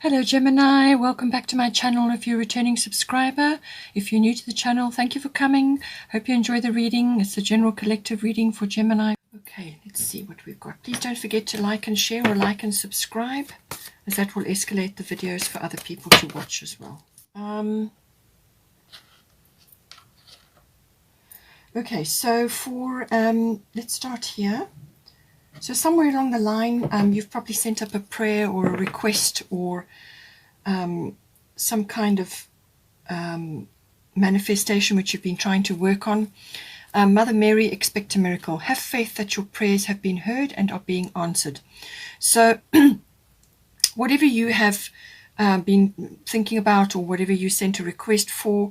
Hello Gemini, welcome back to my channel if you're a returning subscriber. If you're new to the channel, thank you for coming. Hope you enjoy the reading. It's a general collective reading for Gemini. Okay, let's see what we've got. Please don't forget to like and share or like and subscribe, as that will escalate the videos for other people to watch as well. Okay, so for, let's start here. So somewhere along the line, you've probably sent up a prayer or a request or some kind of manifestation which you've been trying to work on. Mother Mary, expect a miracle. Have faith that your prayers have been heard and are being answered. So whatever you have been thinking about or whatever you sent a request for,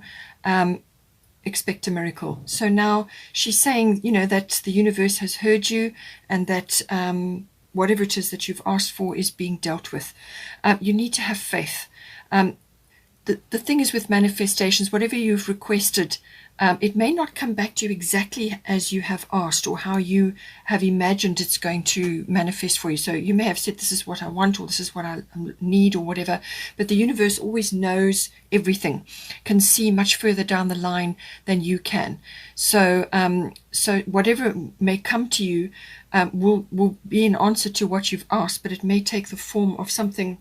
expect a miracle. So now she's saying, you know, that the universe has heard you and that whatever it is that you've asked for is being dealt with. You need to have faith. The thing is with manifestations, whatever you've requested, it may not come back to you exactly as you have asked or how you have imagined it's going to manifest for you. So you may have said, this is what I want, or this is what I need, or whatever, but the universe always knows everything, can see much further down the line than you can. So so whatever may come to you will be an answer to what you've asked, but it may take the form of something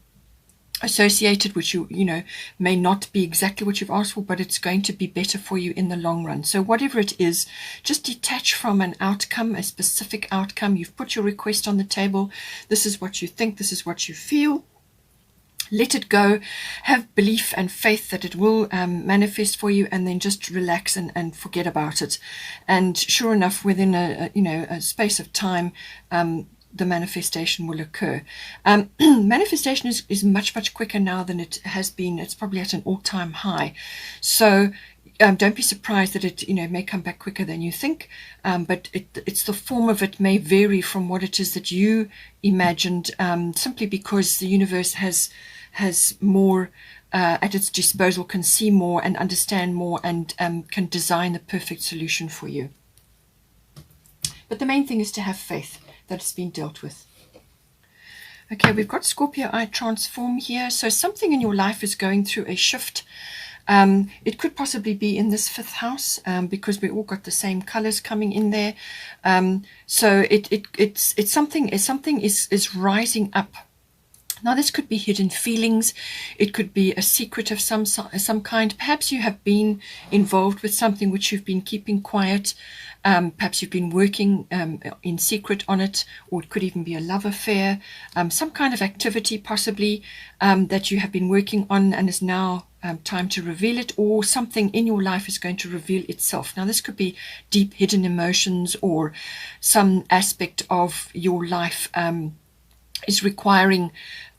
associated, which you know may not be exactly what you've asked for, but it's going to be better for you in the long run. So whatever it is, just detach from an outcome, a specific outcome. You've put your request on the table. This is what you think, this is what you feel. Let it go. Have belief and faith that it will manifest for you, and then just relax and forget about it. And sure enough, within a space of time, the manifestation will occur. Manifestation is much quicker now than it has been. It's probably at an all-time high. So don't be surprised that it may come back quicker than you think, but it's the form of it may vary from what it is that you imagined, simply because the universe has more at its disposal, can see more and understand more, and can design the perfect solution for you. But the main thing is to have faith that it's been dealt with. Okay, we've got Scorpio I transform here. So something in your life is going through a shift. It could possibly be in this fifth house, because we all got the same colors coming in there. So it's something is rising up. Now, this could be hidden feelings. It could be a secret of some kind. Perhaps you have been involved with something which you've been keeping quiet. Perhaps you've been working in secret on it, or it could even be a love affair, some kind of activity possibly that you have been working on and is now time to reveal it, or something in your life is going to reveal itself. Now, this could be deep hidden emotions, or some aspect of your life is requiring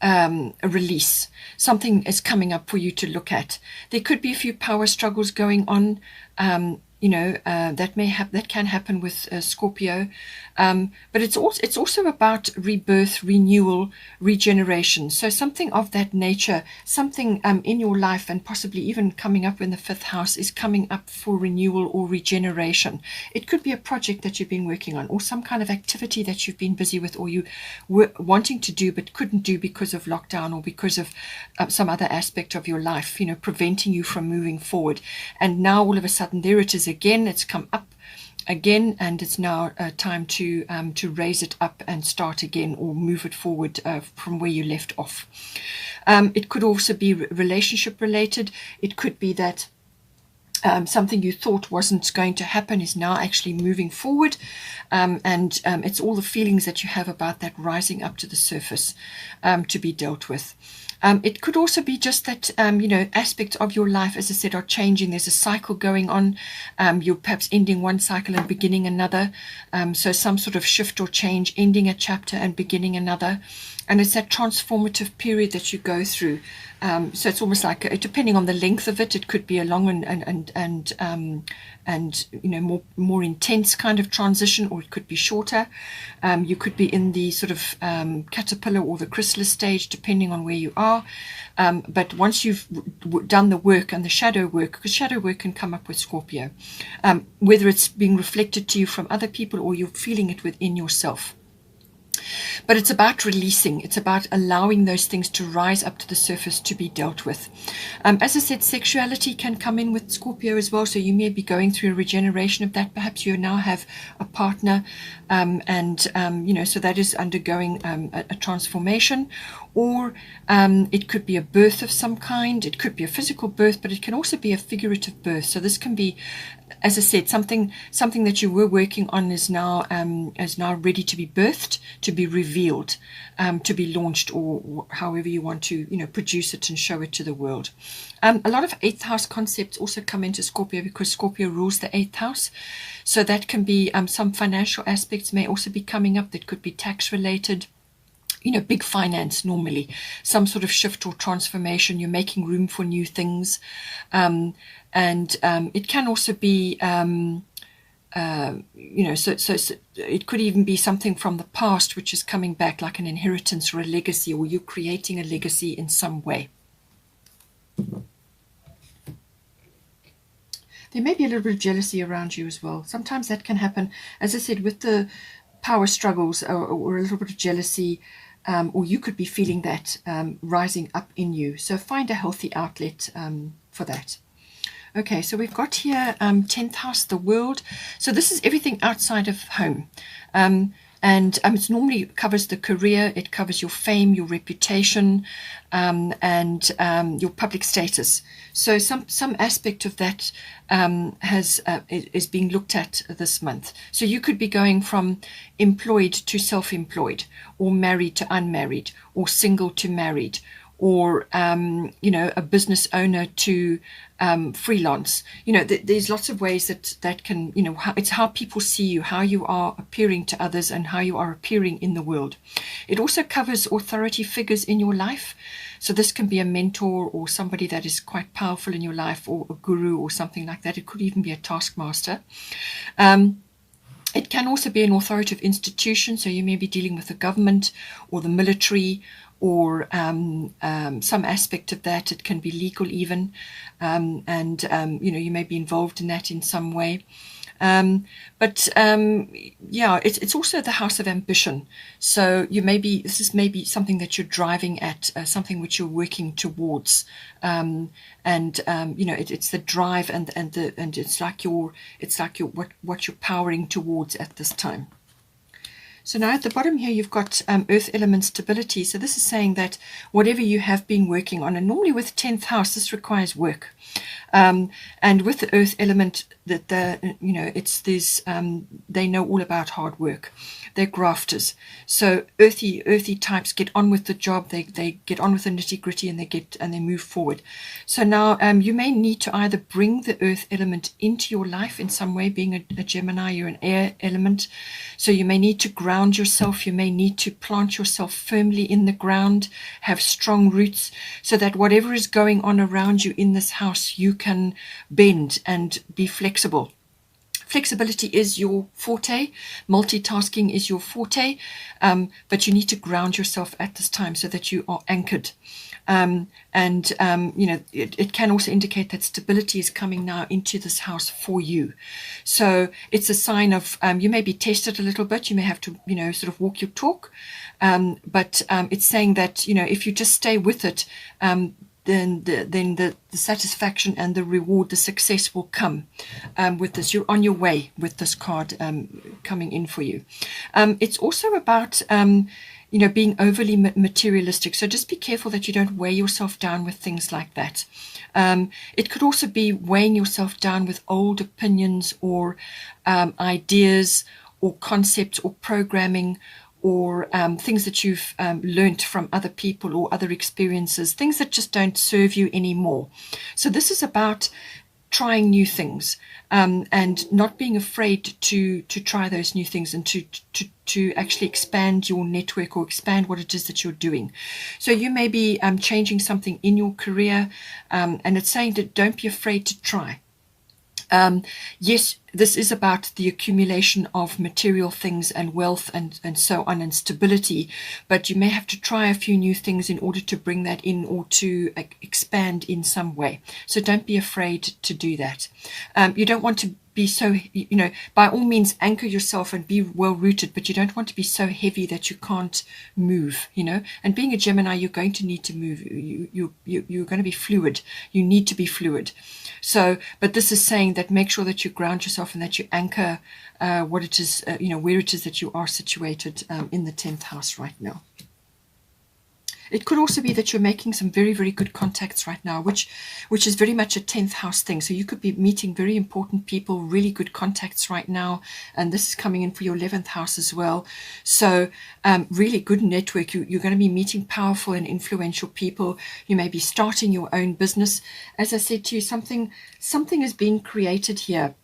a release. Something is coming up for you to look at. There could be a few power struggles going on, that can happen with Scorpio, but it's also about rebirth, renewal, regeneration. So something of that nature, something in your life, and possibly even coming up in the fifth house, is coming up for renewal or regeneration. It could be a project that you've been working on, or some kind of activity that you've been busy with, or you were wanting to do but couldn't do because of lockdown, or because of some other aspect of your life, preventing you from moving forward. And now all of a sudden there it is again. It's come up again, and it's now time to raise it up and start again, or move it forward from where you left off. It could also be relationship related. It could be that something you thought wasn't going to happen is now actually moving forward, and it's all the feelings that you have about that rising up to the surface to be dealt with. It could also be just that, aspects of your life, as I said, are changing. There's a cycle going on. You're perhaps ending one cycle and beginning another. So some sort of shift or change, ending a chapter and beginning another. And it's that transformative period that you go through. So it's almost like, depending on the length of it, it could be a long and more intense kind of transition, or it could be shorter. You could be in the sort of caterpillar or the chrysalis stage, depending on where you are. But once you've done the work and the shadow work, because shadow work can come up with Scorpio, whether it's being reflected to you from other people or you're feeling it within yourself, But it's about releasing. It's about allowing those things to rise up to the surface to be dealt with. As I said, sexuality can come in with Scorpio as well. So you may be going through a regeneration of that. Perhaps you now have a partner, so that is undergoing a transformation. Or it could be a birth of some kind. It could be a physical birth, but it can also be a figurative birth. So this can be, as I said, something that you were working on is now ready to be birthed, to be revealed, to be launched, or however you want to produce it and show it to the world. A lot of eighth house concepts also come into Scorpio because Scorpio rules the eighth house. So that can be some financial aspects may also be coming up. That could be tax related. Big finance normally, some sort of shift or transformation. You're making room for new things. And it can also be, so it could even be something from the past which is coming back, like an inheritance or a legacy, or you creating a legacy in some way. There may be a little bit of jealousy around you as well. Sometimes that can happen, as I said, with the power struggles or a little bit of jealousy. Or you could be feeling that rising up in you. So find a healthy outlet for that. Okay, so we've got here 10th house, the world. So this is everything outside of home. And it normally covers the career, it covers your fame, your reputation, and your public status. So some aspect of that is being looked at this month. So you could be going from employed to self-employed, or married to unmarried, or single to married, or a business owner to freelance. There's lots of ways that can, it's how people see you, how you are appearing to others, and how you are appearing in the world. It also covers authority figures in your life. So this can be a mentor or somebody that is quite powerful in your life, or a guru or something like that. It could even be a taskmaster. It can also be an authoritative institution. So you may be dealing with the government or the military, or some aspect of that. It can be legal even, you may be involved in that in some way. It's also the house of ambition. So this is maybe something that you're driving at, something which you're working towards, it's the drive and it's like what you're powering towards at this time. So now at the bottom here, you've got earth element stability. So this is saying that whatever you have been working on, and normally with 10th house, this requires work. And with the earth element, that they know all about hard work. They're grafters. So earthy types get on with the job. They get on with the nitty gritty, and they move forward. So now you may need to either bring the earth element into your life in some way. Being a Gemini, you're an air element. So you may need to ground yourself. You may need to plant yourself firmly in the ground, have strong roots, so that whatever is going on around you in this house, you can bend and be flexible. Flexibility is your forte, multitasking is your forte, but you need to ground yourself at this time so that you are anchored. It can also indicate that stability is coming now into this house for you. So it's a sign of, you may be tested a little bit, you may have to, sort of walk your talk, but it's saying that, if you just stay with it, then the satisfaction and the reward, the success will come with this. You're on your way with this card coming in for you. It's also about being overly materialistic. So just be careful that you don't weigh yourself down with things like that. It could also be weighing yourself down with old opinions or ideas or concepts or programming, or things that you've learnt from other people or other experiences, things that just don't serve you anymore. So this is about trying new things, and not being afraid to try those new things, and to actually expand your network or expand what it is that you're doing. So you may be changing something in your career, and it's saying that don't be afraid to try. Yes, this is about the accumulation of material things and wealth and so on, and stability, but you may have to try a few new things in order to bring that in or to expand in some way. So don't be afraid to do that. You don't want to be so, by all means anchor yourself and be well rooted, but you don't want to be so heavy that you can't move, and being a Gemini, you're going to need to move. You're going to be fluid. You need to be fluid. So, but this is saying that make sure that you ground yourself and that you anchor what it is, where it is that you are situated in the 10th house right now. It could also be that you're making some very, very good contacts right now, which is very much a 10th house thing. So you could be meeting very important people, really good contacts right now. And this is coming in for your 11th house as well. So really good network. You're going to be meeting powerful and influential people. You may be starting your own business. As I said to you, something is being created here.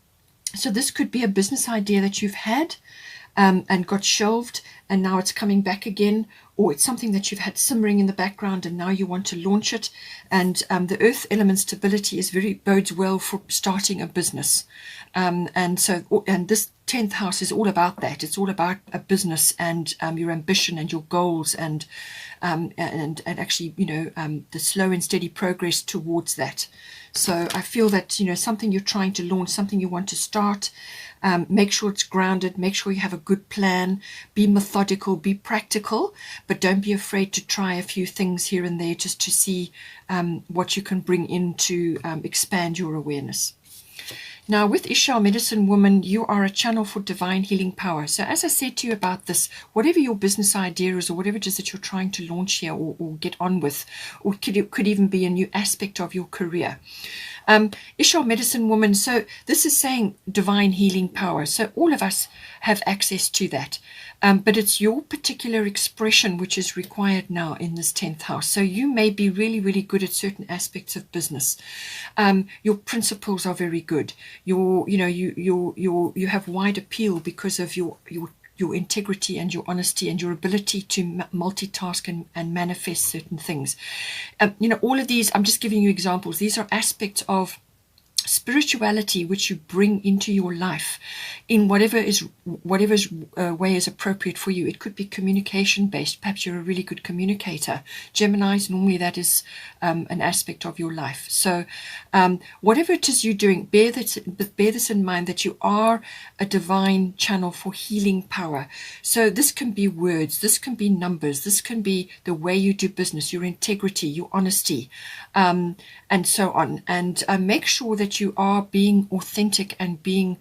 So this could be a business idea that you've had and got shelved, and now it's coming back again, or it's something that you've had simmering in the background and now you want to launch it. And the earth element stability bodes well for starting a business. And this 10th house is all about that. It's all about a business and your ambition and your goals and actually, the slow and steady progress towards that. So I feel that, something you're trying to launch, something you want to start, make sure it's grounded, make sure you have a good plan, be methodical, be practical, but don't be afraid to try a few things here and there just to see what you can bring in to expand your awareness. Now, with Ishal Medicine Woman, you are a channel for divine healing power. So as I said to you about this, whatever your business idea is or whatever it is that you're trying to launch here or get on with, or could even be a new aspect of your career. Ishal Medicine Woman, so this is saying divine healing power. So all of us have access to that. But it's your particular expression which is required now in this 10th house. So you may be really, really good at certain aspects of business. Your principles are very good. You have wide appeal because of your integrity and your honesty and your ability to multitask and manifest certain things. All of these, I'm just giving you examples. These are aspects of spirituality which you bring into your life in whatever's way is appropriate for you. It could be communication based. Perhaps you're a really good communicator. Geminis, normally that is an aspect of your life. So whatever it is you're doing, bear this in mind, that you are a divine channel for healing power. So this can be words, this can be numbers, this can be the way you do business, your integrity, your honesty, and so on. And make sure that you are being authentic and being,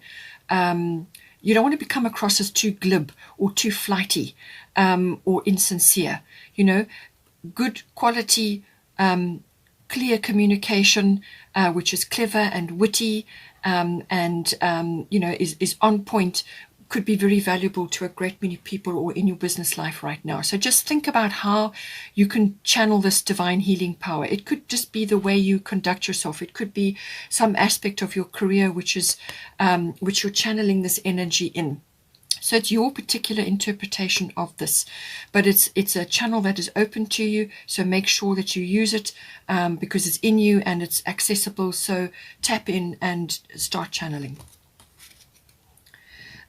you don't want to come across as too glib or too flighty or insincere. Good quality, clear communication, which is clever and witty, and is on point, could be very valuable to a great many people or in your business life right now. So just think about how you can channel this divine healing power. It could just be the way you conduct yourself. It could be some aspect of your career which you're channeling this energy in. So it's your particular interpretation of this, but it's a channel that is open to you. So make sure that you use it because it's in you and it's accessible. So tap in and start channeling.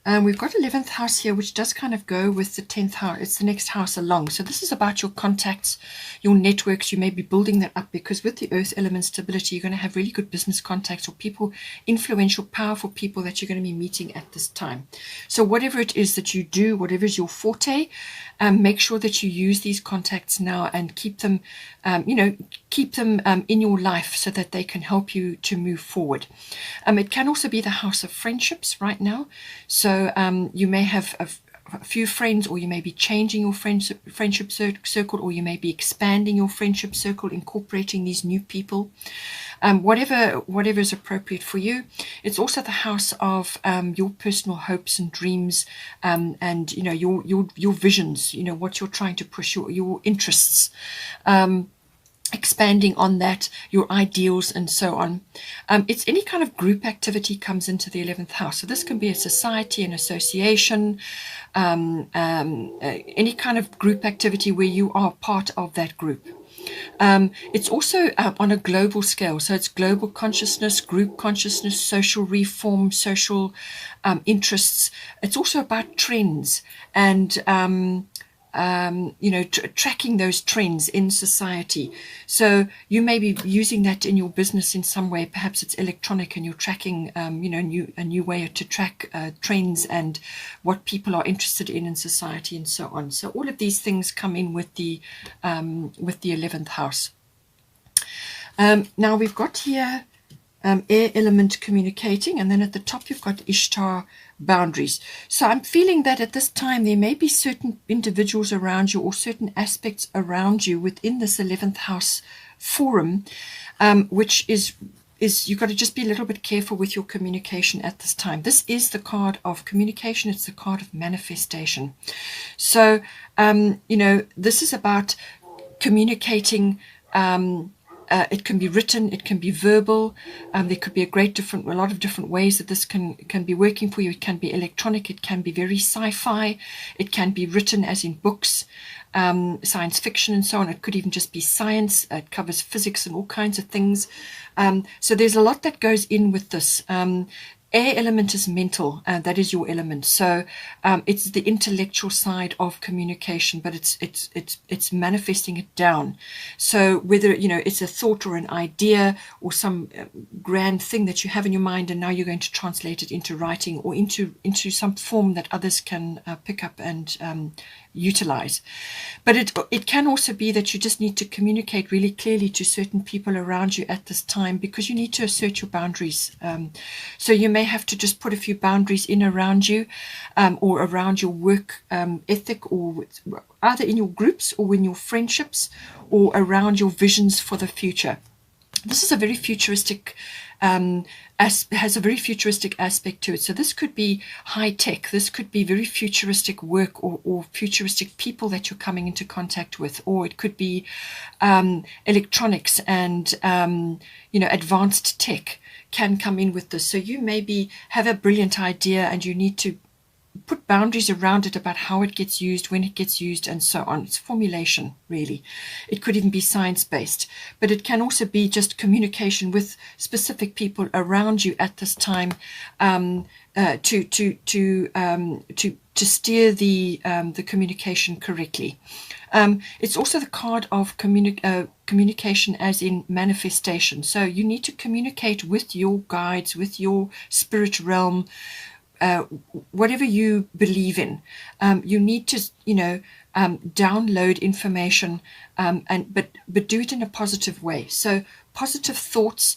We've got 11th house here, which does kind of go with the 10th house. It's the next house along. So this is about your contacts, your networks. You may be building that up because with the earth element stability, you're going to have really good business contacts or people, influential, powerful people that you're going to be meeting at this time. So whatever it is that you do, whatever is your forte, make sure that you use these contacts now and keep them, in your life so that they can help you to move forward. It can also be the house of friendships right now. So you may have a few friends, or you may be changing your friendship circle, or you may be expanding your friendship circle, incorporating these new people. Whatever is appropriate for you. It's also the house of your personal hopes and dreams, and your visions. What you're trying to push, your interests. Expanding on that, your ideals and so on. It's any kind of group activity comes into the 11th house. So this can be a society, an association, any kind of group activity where you are part of that group. It's also on a global scale. So it's global consciousness, group consciousness, social reform, social interests. It's also about trends and tracking those trends in society. So you may be using that in your business in some way. Perhaps it's electronic, and you're tracking, a new way to track trends and what people are interested in society, and so on. So all of these things come in with the 11th house. Now we've got here air element communicating, and then at the top you've got Ishtar, boundaries. So I'm feeling that at this time there may be certain individuals around you or certain aspects around you within this 11th house forum, which is you've got to just be a little bit careful with your communication at this time. This is the card of communication. It's the card of manifestation. So, this is about communicating. It can be written, it can be verbal. There could be a lot of different ways that this can be working for you. It can be electronic, it can be very sci-fi, it can be written as in books, science fiction and so on. It could even just be science. It covers physics and all kinds of things. So there's a lot that goes in with this. Air element is mental, that is your element. So it's the intellectual side of communication, but it's manifesting it down. So whether it's a thought or an idea or some grand thing that you have in your mind, and now you're going to translate it into writing or into some form that others can pick up and utilize. But it can also be that you just need to communicate really clearly to certain people around you at this time, because you need to assert your boundaries. So you may have to just put a few boundaries in around you, or around your work ethic, or either in your groups or in your friendships, or around your visions for the future. This is a very futuristic has a very futuristic aspect to it. So this could be high tech, this could be very futuristic work, or futuristic people that you're coming into contact with, or it could be electronics and advanced tech can come in with this. So you maybe have a brilliant idea and you need to put boundaries around it about how it gets used, when it gets used, and so on. It's formulation, really. It could even be science-based, but it can also be just communication with specific people around you at this time, to steer the communication correctly. It's also the card of communication as in manifestation. So you need to communicate with your guides, with your spirit realm, whatever you believe in. You need to download information, but do it in a positive way. So positive thoughts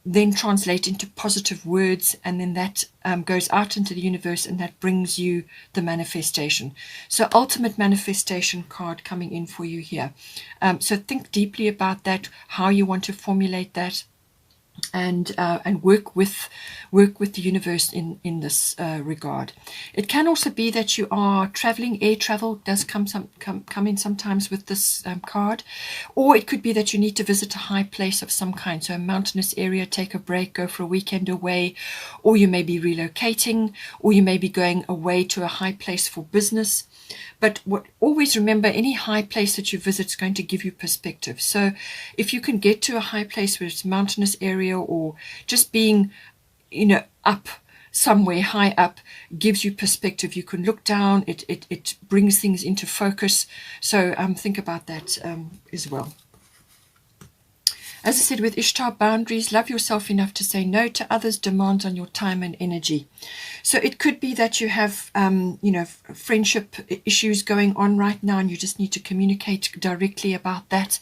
then translate into positive words, and then that goes out into the universe, and that brings you the manifestation. So ultimate manifestation card coming in for you here. So think deeply about that, how you want to formulate that, and work with the universe in this regard. It can also be that you are traveling. Air travel does come in sometimes with this card, or it could be that you need to visit a high place of some kind, so a mountainous area, take a break, go for a weekend away, or you may be relocating, or you may be going away to a high place for business. But always remember, any high place that you visit is going to give you perspective. So if you can get to a high place where it's a mountainous area, or just being, up somewhere high up, gives you perspective. You can look down, it brings things into focus. So think about that as well. As I said, with Ishtar, boundaries, love yourself enough to say no to others' demands on your time and energy. So it could be that you have, friendship issues going on right now, and you just need to communicate directly about that.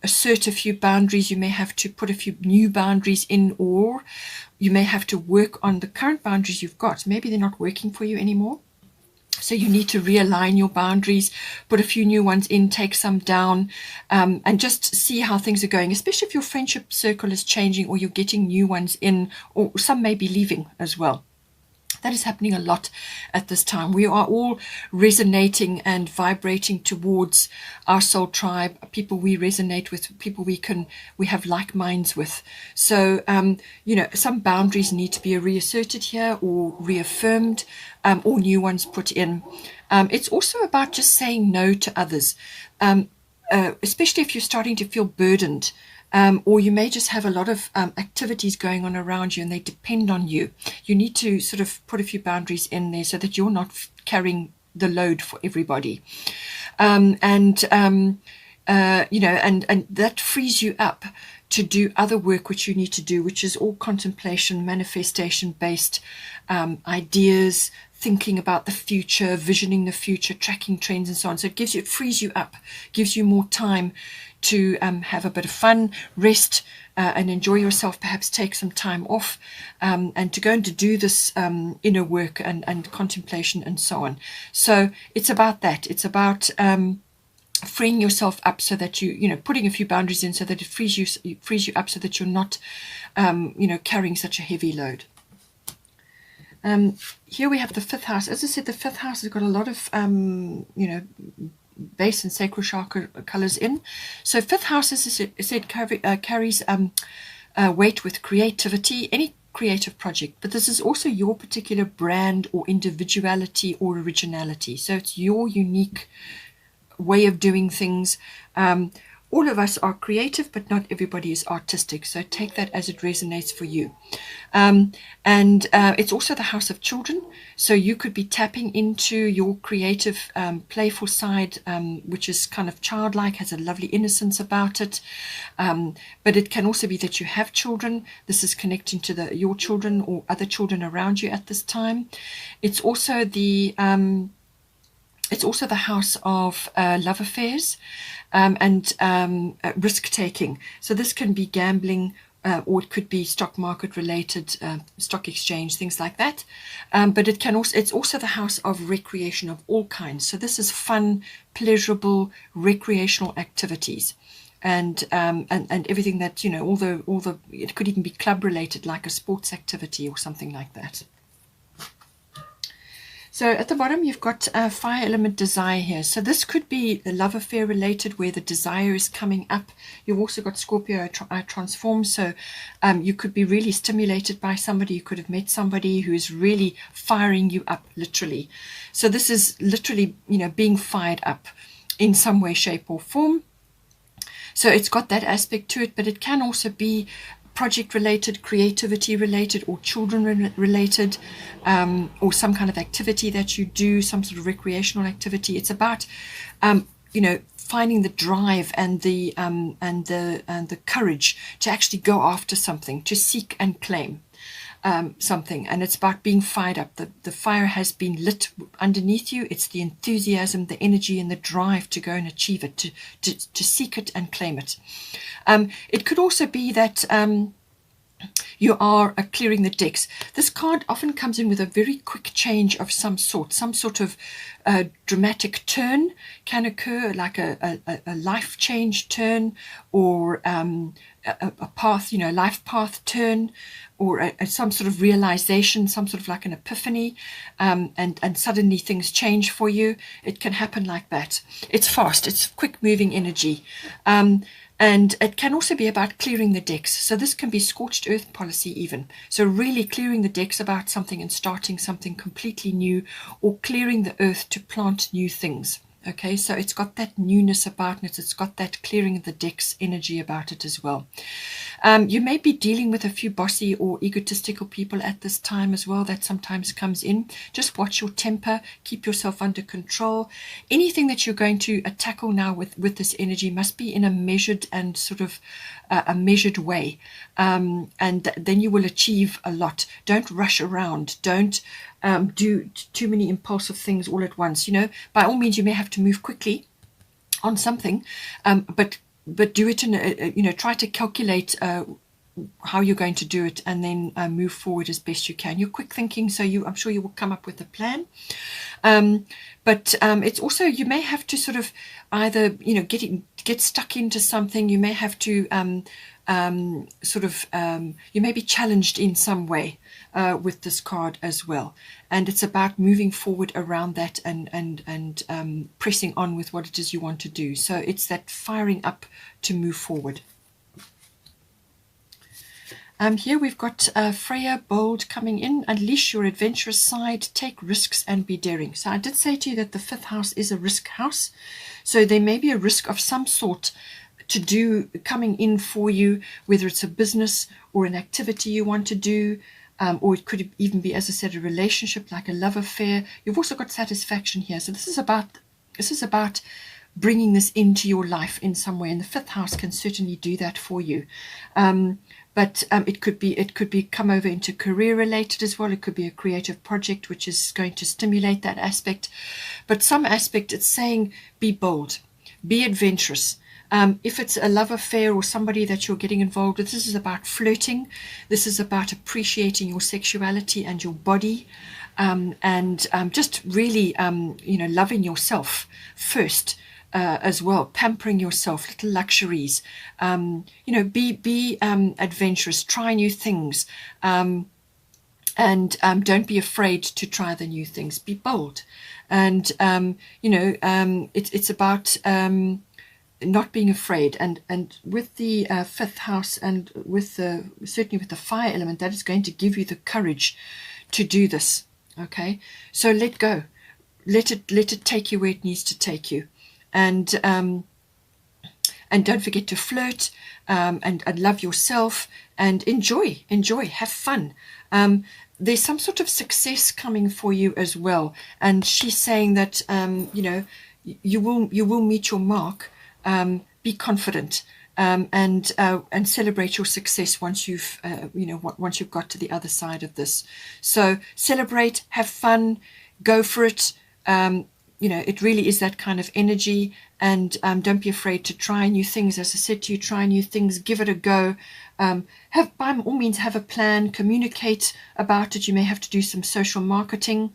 Assert a few boundaries. You may have to put a few new boundaries in, or you may have to work on the current boundaries you've got. Maybe they're not working for you anymore. So you need to realign your boundaries, put a few new ones in, take some down, and just see how things are going, especially if your friendship circle is changing, or you're getting new ones in, or some may be leaving as well. That is happening a lot at this time. We are all resonating and vibrating towards our soul tribe, people we resonate with, people we have like minds with. So, some boundaries need to be reasserted here, or reaffirmed, or new ones put in. It's also about just saying no to others. especially if you're starting to feel burdened, or you may just have a lot of activities going on around you and they depend on you. You need to sort of put a few boundaries in there so that you're not carrying the load for everybody. You know, and that frees you up to do other work which you need to do, which is all contemplation, manifestation based ideas, thinking about the future, visioning the future, tracking trends and so on. So it frees you up, gives you more time to have a bit of fun, rest, and enjoy yourself, perhaps take some time off, and to go and to do this inner work and contemplation and so on. So it's about that. It's about freeing yourself up so that you know, putting a few boundaries in so that it frees you up so that you're not, you know, carrying such a heavy load. Here we have the fifth house. As I said, the fifth house has got a lot of, you know, base and sacral chakra colors in. So fifth house, as I said, carries weight with creativity, any creative project. But this is also your particular brand or individuality or originality. So it's your unique way of doing things. All of us are creative, but not everybody is artistic. So take that as it resonates for you. It's also the house of children. So you could be tapping into your creative, playful side, which is kind of childlike, has a lovely innocence about it. But it can also be that you have children. This is connecting to your children or other children around you at this time. It's also the house of love affairs and risk-taking. So this can be gambling, or it could be stock market related, stock exchange, things like that. But it's also the house of recreation of all kinds. So this is fun, pleasurable, recreational activities. And everything that, you know, it could even be club related, like a sports activity or something like that. So at the bottom, you've got fire element desire here. So this could be the love affair related, where the desire is coming up. You've also got Scorpio transform. So you could be really stimulated by somebody. You could have met somebody who is really firing you up, literally. So this is literally, you know, being fired up in some way, shape or form. So it's got that aspect to it, but it can also be project related, creativity related, or children related, or some kind of activity that you do, some sort of recreational activity. It's about you know, finding the drive and the courage to actually go after something, to seek and claim something. And it's about being fired up. The fire has been lit underneath you. It's the enthusiasm, the energy and the drive to go and achieve it, to seek it and claim it. It could also be that you are clearing the decks. This card often comes in with a very quick change of some sort of dramatic turn can occur, like a life change turn, or a path, you know, life path turn, or some sort of realization, some sort of like an epiphany, and suddenly things change for you. It can happen like that. It's fast, it's quick moving energy. And it can also be about clearing the decks. So this can be scorched earth policy even. So really clearing the decks about something and starting something completely new, or clearing the earth to plant new things. Okay, so it's got that newness about it. It's got that clearing of the decks energy about it as well. You may be dealing with a few bossy or egotistical people at this time as well. That sometimes comes in. Just watch your temper. Keep yourself under control. Anything that you're going to tackle now with this energy must be in a measured and sort of a measured way. And then you will achieve a lot. Don't rush around. Don't do too many impulsive things all at once. You know, by all means, you may have to move quickly on something, but do it in a, you know, try to calculate how you're going to do it, and then move forward as best you can. You're quick thinking, so I'm sure you will come up with a plan. But it's also, you may have to sort of either, you know, get stuck into something. You may have to you may be challenged in some way with this card as well. And it's about moving forward around that and pressing on with what it is you want to do. So it's that firing up to move forward. Here we've got Freya Bold coming in. Unleash your adventurous side, take risks and be daring. So I did say to you that the fifth house is a risk house. So there may be a risk of some sort to do coming in for you, whether it's a business or an activity you want to do, or it could even be, as I said, a relationship, like a love affair. You've also got satisfaction here. So this is about bringing this into your life in some way, and the fifth house can certainly do that for you. But it could be come over into career related as well. It could be a creative project which is going to stimulate that aspect. But some aspect, it's saying be bold, be adventurous. If it's a love affair or somebody that you're getting involved with, this is about flirting. This is about appreciating your sexuality and your body, and just really, loving yourself first. As well, pampering yourself, little luxuries, be adventurous, try new things, and don't be afraid to try the new things. Be bold, and it's about not being afraid. And with the fifth house, and certainly with the fire element, that is going to give you the courage to do this. Okay, so let go, let it take you where it needs to take you. And don't forget to flirt, and love yourself, and enjoy, have fun. There's some sort of success coming for you as well. And she's saying that you will meet your mark. Be confident, and celebrate your success once you've got to the other side of this. So celebrate, have fun, go for it. It really is that kind of energy, and don't be afraid to try new things. As I said to you, try new things, give it a go. By all means, have a plan, communicate about it. You may have to do some social marketing,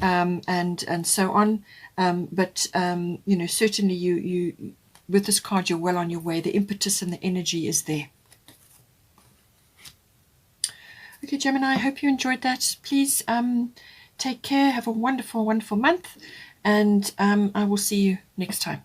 and so on. But certainly you with this card, you're well on your way. The impetus and the energy is there. Okay, Gemini, I hope you enjoyed that. Please take care. Have a wonderful, wonderful month. And I will see you next time.